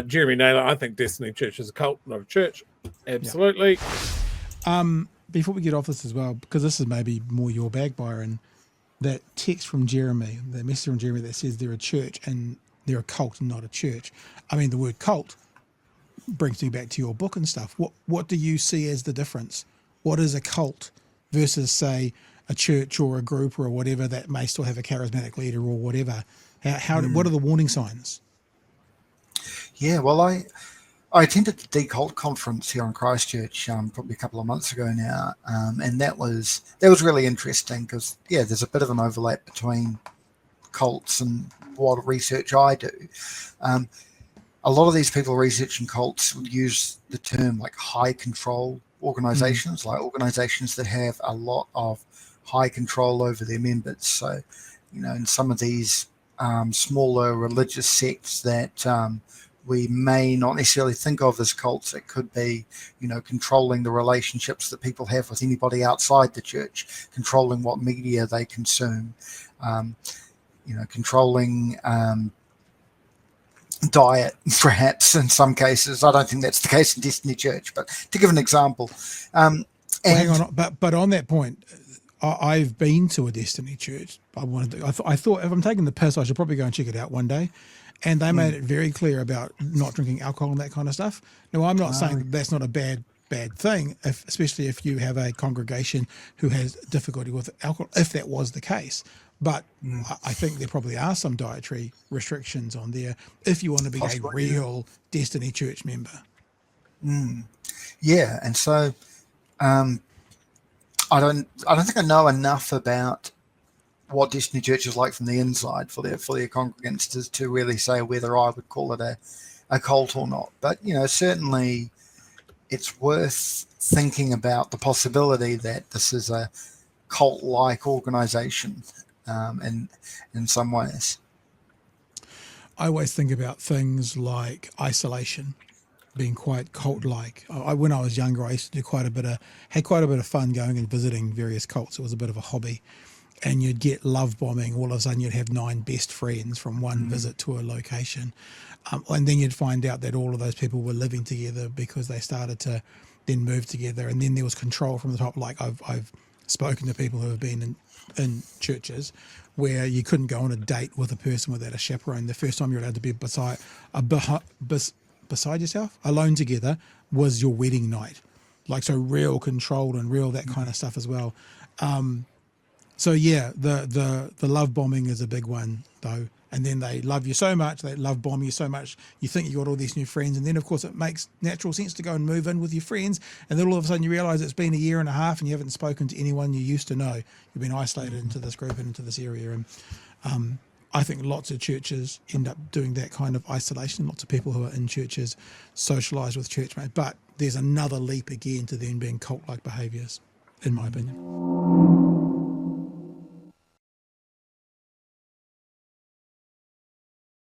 Jeremy Naylor, I think Destiny Church is a cult, not a church. Absolutely. Before we get off this as well, because this is maybe more your bag, Byron, that text from Jeremy, the message from Jeremy that says they're a church and they're a cult and not a church. I mean, the word cult brings me back to your book and stuff. What do you see as the difference? What is a cult versus, say, a church or a group or whatever that may still have a charismatic leader or whatever? What are the warning signs? Yeah, well, I attended the Decult conference here in Christchurch probably a couple of months ago now, and that was really interesting because there's a bit of an overlap between cults and what research I do. A lot of these people researching cults would use the term like high control organizations, like organizations that have a lot of high control over their members. So, in some of these smaller religious sects that we may not necessarily think of as cults, it could be, controlling the relationships that people have with anybody outside the church, controlling what media they consume, controlling diet, perhaps in some cases. I don't think that's the case in Destiny Church, but to give an example. Hang on, but on that point, I've been to a Destiny Church. I thought if I'm taking the piss, I should probably go and check it out one day. And they made it very clear about not drinking alcohol and that kind of stuff. Now, I'm not saying that's not a bad thing, especially if you have a congregation who has difficulty with alcohol, if that was the case. But I think there probably are some dietary restrictions on there if you want to be a real Destiny Church member. Yeah, and so I don't think I know enough about what Destiny Church is like from the inside for their congregants to really say whether I would call it a cult or not. But certainly it's worth thinking about the possibility that this is a cult-like organization in some ways. I always think about things like isolation being quite cult-like. When I was younger, I used to do quite a bit of fun going and visiting various cults. It was a bit of a hobby. And you'd get love bombing. All of a sudden, you'd have 9 best friends from one visit to a location. And then you'd find out that all of those people were living together because they started to then move together. And then there was control from the top. Like I've spoken to people who have been in churches where you couldn't go on a date with a person without a chaperone. The first time you're allowed to be beside yourself, alone together, was your wedding night. Like, so real control and real that kind of stuff as well. So yeah, the love bombing is a big one though. And then they love you so much, they love bomb you so much, you think you got all these new friends, and then of course it makes natural sense to go and move in with your friends, and then all of a sudden you realise it's been a year and a half and you haven't spoken to anyone you used to know. You've been isolated into this group and into this area, and I think lots of churches end up doing that kind of isolation. Lots of people who are in churches socialise with churchmates, but there's another leap again to then being cult-like behaviours, in my opinion.